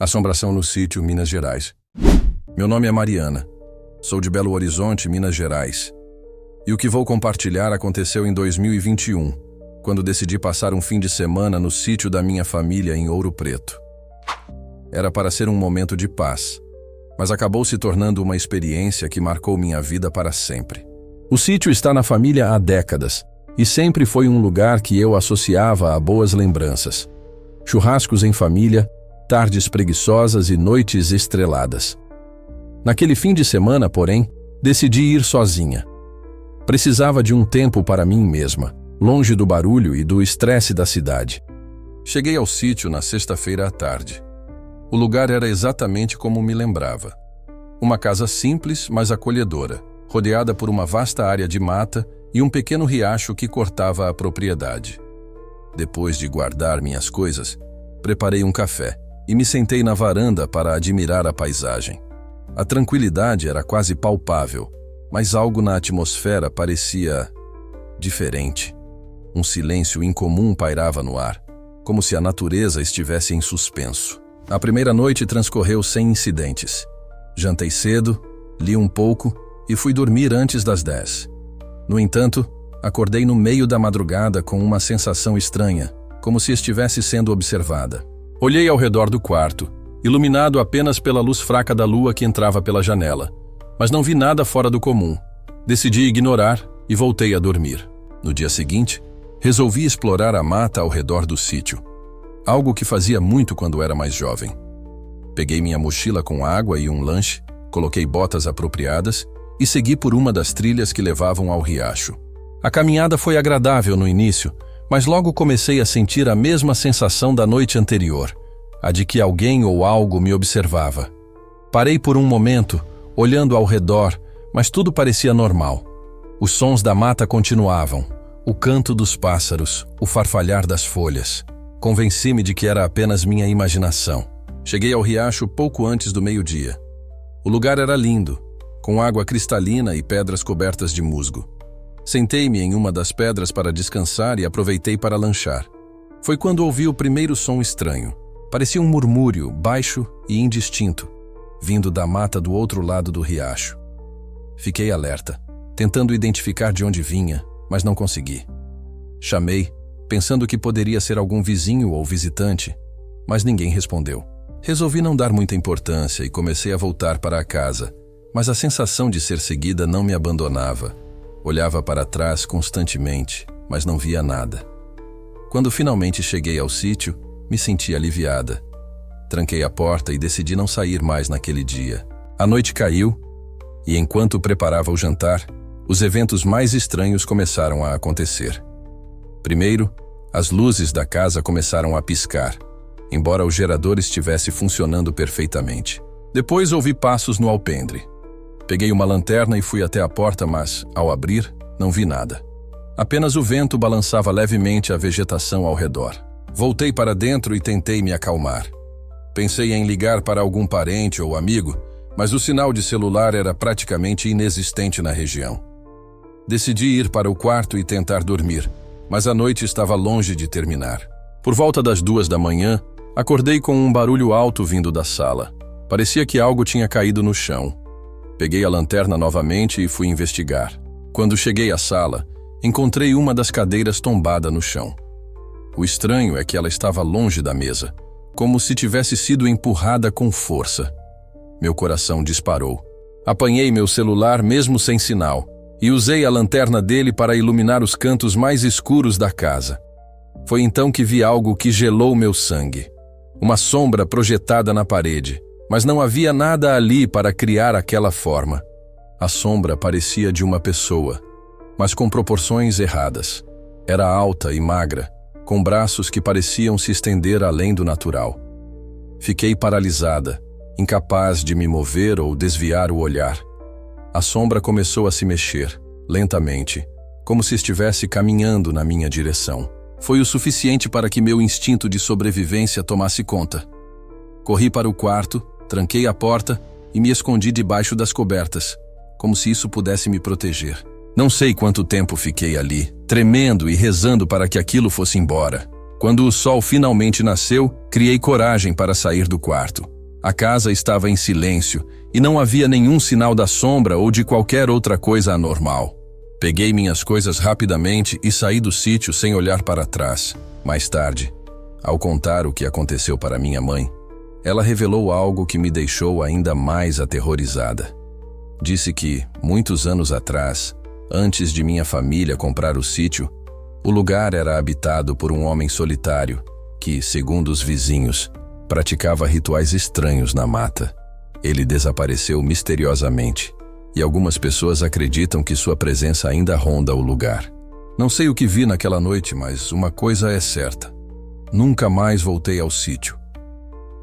Assombração no sítio, Minas Gerais. Meu nome é Mariana. Sou de Belo Horizonte, Minas Gerais. E o que vou compartilhar aconteceu em 2021, quando decidi passar um fim de semana no sítio da minha família em Ouro Preto. Era para ser um momento de paz, mas acabou se tornando uma experiência que marcou minha vida para sempre. O sítio está na família há décadas e sempre foi um lugar que eu associava a boas lembranças. Churrascos em família, tardes preguiçosas e noites estreladas. Naquele fim de semana, porém, decidi ir sozinha. Precisava de um tempo para mim mesma, longe do barulho e do estresse da cidade. Cheguei ao sítio na sexta-feira à tarde. O lugar era exatamente como me lembrava. Uma casa simples, mas acolhedora, rodeada por uma vasta área de mata e um pequeno riacho que cortava a propriedade. Depois de guardar minhas coisas, preparei um café e me sentei na varanda para admirar a paisagem. A tranquilidade era quase palpável, mas algo na atmosfera parecia diferente. Um silêncio incomum pairava no ar, como se a natureza estivesse em suspenso. A primeira noite transcorreu sem incidentes. Jantei cedo, li um pouco e fui dormir antes das 10. No entanto, acordei no meio da madrugada com uma sensação estranha, como se estivesse sendo observada. Olhei ao redor do quarto, iluminado apenas pela luz fraca da lua que entrava pela janela, mas não vi nada fora do comum. Decidi ignorar e voltei a dormir. No dia seguinte, resolvi explorar a mata ao redor do sítio, algo que fazia muito quando era mais jovem. Peguei minha mochila com água e um lanche, coloquei botas apropriadas e segui por uma das trilhas que levavam ao riacho. A caminhada foi agradável no início, mas logo comecei a sentir a mesma sensação da noite anterior, a de que alguém ou algo me observava. Parei por um momento, olhando ao redor, mas tudo parecia normal. Os sons da mata continuavam, o canto dos pássaros, o farfalhar das folhas. Convenci-me de que era apenas minha imaginação. Cheguei ao riacho pouco antes do meio-dia. O lugar era lindo, com água cristalina e pedras cobertas de musgo. Sentei-me em uma das pedras para descansar e aproveitei para lanchar. Foi quando ouvi o primeiro som estranho. Parecia um murmúrio, baixo e indistinto, vindo da mata do outro lado do riacho. Fiquei alerta, tentando identificar de onde vinha, mas não consegui. Chamei, pensando que poderia ser algum vizinho ou visitante, mas ninguém respondeu. Resolvi não dar muita importância e comecei a voltar para a casa, mas a sensação de ser seguida não me abandonava. Olhava para trás constantemente, mas não via nada. Quando finalmente cheguei ao sítio, me senti aliviada. Tranquei a porta e decidi não sair mais naquele dia. A noite caiu, e enquanto preparava o jantar, os eventos mais estranhos começaram a acontecer. Primeiro, as luzes da casa começaram a piscar, embora o gerador estivesse funcionando perfeitamente. Depois ouvi passos no alpendre. Peguei uma lanterna e fui até a porta, mas, ao abrir, não vi nada. Apenas o vento balançava levemente a vegetação ao redor. Voltei para dentro e tentei me acalmar. Pensei em ligar para algum parente ou amigo, mas o sinal de celular era praticamente inexistente na região. Decidi ir para o quarto e tentar dormir, mas a noite estava longe de terminar. Por volta das 2 da manhã, acordei com um barulho alto vindo da sala. Parecia que algo tinha caído no chão. Peguei a lanterna novamente e fui investigar. Quando cheguei à sala, encontrei uma das cadeiras tombada no chão. O estranho é que ela estava longe da mesa, como se tivesse sido empurrada com força. Meu coração disparou. Apanhei meu celular mesmo sem sinal e usei a lanterna dele para iluminar os cantos mais escuros da casa. Foi então que vi algo que gelou meu sangue. Uma sombra projetada na parede, mas não havia nada ali para criar aquela forma. A sombra parecia de uma pessoa, mas com proporções erradas. Era alta e magra, com braços que pareciam se estender além do natural. Fiquei paralisada, incapaz de me mover ou desviar o olhar. A sombra começou a se mexer, lentamente, como se estivesse caminhando na minha direção. Foi o suficiente para que meu instinto de sobrevivência tomasse conta. Corri para o quarto, tranquei a porta e me escondi debaixo das cobertas, como se isso pudesse me proteger. Não sei quanto tempo fiquei ali, tremendo e rezando para que aquilo fosse embora. Quando o sol finalmente nasceu, criei coragem para sair do quarto. A casa estava em silêncio e não havia nenhum sinal da sombra ou de qualquer outra coisa anormal. Peguei minhas coisas rapidamente e saí do sítio sem olhar para trás. Mais tarde, ao contar o que aconteceu para minha mãe, ela revelou algo que me deixou ainda mais aterrorizada. Disse que, muitos anos atrás, antes de minha família comprar o sítio, o lugar era habitado por um homem solitário que, segundo os vizinhos, praticava rituais estranhos na mata. Ele desapareceu misteriosamente e algumas pessoas acreditam que sua presença ainda ronda o lugar. Não sei o que vi naquela noite, mas uma coisa é certa. Nunca mais voltei ao sítio.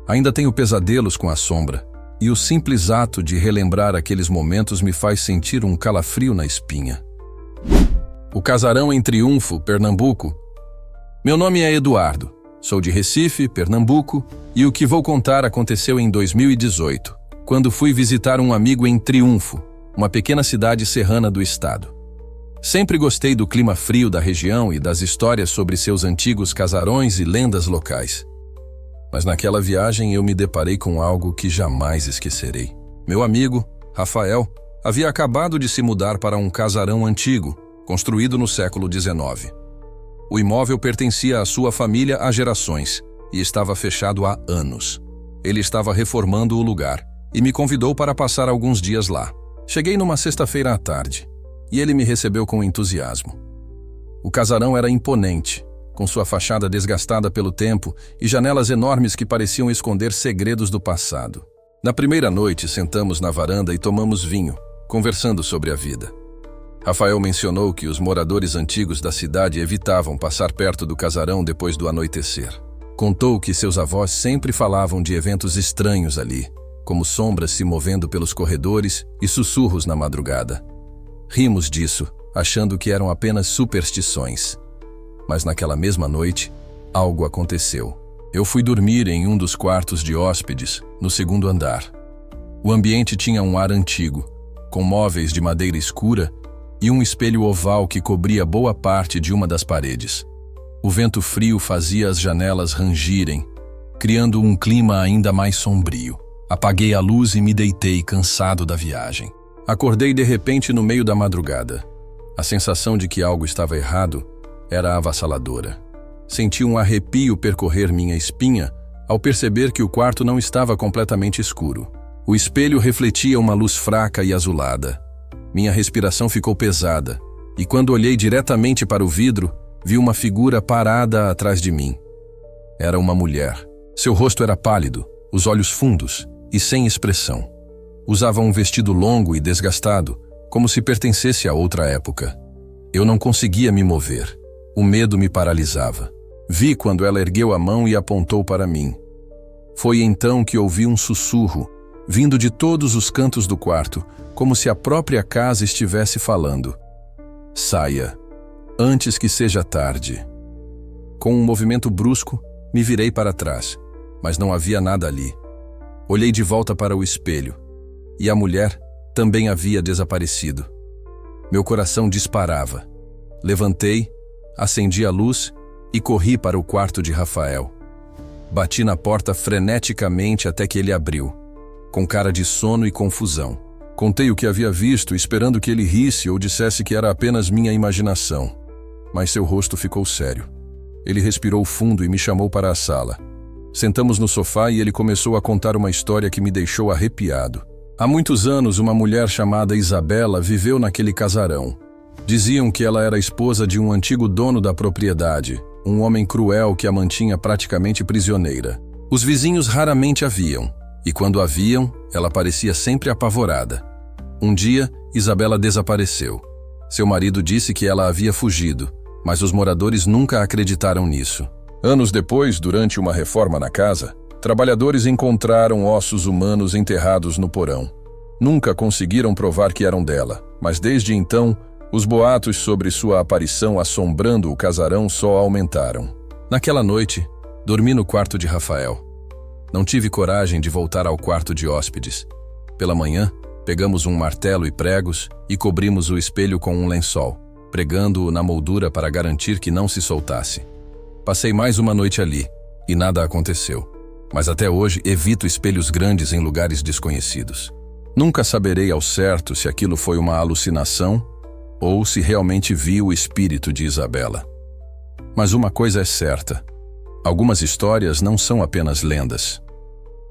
Ainda tenho pesadelos com a sombra, e o simples ato de relembrar aqueles momentos me faz sentir um calafrio na espinha. O casarão em Triunfo, Pernambuco. Meu nome é Eduardo, sou de Recife, Pernambuco, e o que vou contar aconteceu em 2018, quando fui visitar um amigo em Triunfo, uma pequena cidade serrana do estado. Sempre gostei do clima frio da região e das histórias sobre seus antigos casarões e lendas locais. Mas naquela viagem eu me deparei com algo que jamais esquecerei. Meu amigo, Rafael, havia acabado de se mudar para um casarão antigo, construído no século XIX. O imóvel pertencia à sua família há gerações e estava fechado há anos. Ele estava reformando o lugar e me convidou para passar alguns dias lá. Cheguei numa sexta-feira à tarde e ele me recebeu com entusiasmo. O casarão era imponente, com sua fachada desgastada pelo tempo e janelas enormes que pareciam esconder segredos do passado. Na primeira noite, sentamos na varanda e tomamos vinho, conversando sobre a vida. Rafael mencionou que os moradores antigos da cidade evitavam passar perto do casarão depois do anoitecer. Contou que seus avós sempre falavam de eventos estranhos ali, como sombras se movendo pelos corredores e sussurros na madrugada. Rimos disso, achando que eram apenas superstições. Mas naquela mesma noite, algo aconteceu. Eu fui dormir em um dos quartos de hóspedes, no segundo andar. O ambiente tinha um ar antigo, com móveis de madeira escura e um espelho oval que cobria boa parte de uma das paredes. O vento frio fazia as janelas rangirem, criando um clima ainda mais sombrio. Apaguei a luz e me deitei cansado da viagem. Acordei de repente no meio da madrugada. A sensação de que algo estava errado era avassaladora. Senti um arrepio percorrer minha espinha ao perceber que o quarto não estava completamente escuro. O espelho refletia uma luz fraca e azulada. Minha respiração ficou pesada, e quando olhei diretamente para o vidro, vi uma figura parada atrás de mim. Era uma mulher. Seu rosto era pálido, os olhos fundos e sem expressão. Usava um vestido longo e desgastado, como se pertencesse a outra época. Eu não conseguia me mover. O medo me paralisava. Vi quando ela ergueu a mão e apontou para mim. Foi então que ouvi um sussurro, vindo de todos os cantos do quarto, como se a própria casa estivesse falando. Saia, antes que seja tarde. Com um movimento brusco, me virei para trás, mas não havia nada ali. Olhei de volta para o espelho, e a mulher também havia desaparecido. Meu coração disparava. Levantei, acendi a luz e corri para o quarto de Rafael. Bati na porta freneticamente até que ele abriu, com cara de sono e confusão. Contei o que havia visto, esperando que ele risse ou dissesse que era apenas minha imaginação. Mas seu rosto ficou sério. Ele respirou fundo e me chamou para a sala. Sentamos no sofá e ele começou a contar uma história que me deixou arrepiado. Há muitos anos, uma mulher chamada Isabela viveu naquele casarão. Diziam que ela era esposa de um antigo dono da propriedade, um homem cruel que a mantinha praticamente prisioneira. Os vizinhos raramente a viam, e quando a viam, ela parecia sempre apavorada. Um dia, Isabela desapareceu. Seu marido disse que ela havia fugido, mas os moradores nunca acreditaram nisso. Anos depois, durante uma reforma na casa, trabalhadores encontraram ossos humanos enterrados no porão. Nunca conseguiram provar que eram dela, mas desde então, os boatos sobre sua aparição assombrando o casarão só aumentaram. Naquela noite, dormi no quarto de Rafael. Não tive coragem de voltar ao quarto de hóspedes. Pela manhã, pegamos um martelo e pregos e cobrimos o espelho com um lençol, pregando-o na moldura para garantir que não se soltasse. Passei mais uma noite ali e nada aconteceu. Mas até hoje evito espelhos grandes em lugares desconhecidos. Nunca saberei ao certo se aquilo foi uma alucinação ou se realmente vi o espírito de Isabela. Mas uma coisa é certa: algumas histórias não são apenas lendas.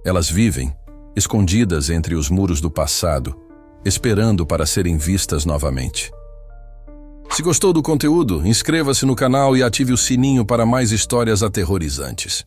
Elas vivem, escondidas entre os muros do passado, esperando para serem vistas novamente. Se gostou do conteúdo, inscreva-se no canal e ative o sininho para mais histórias aterrorizantes.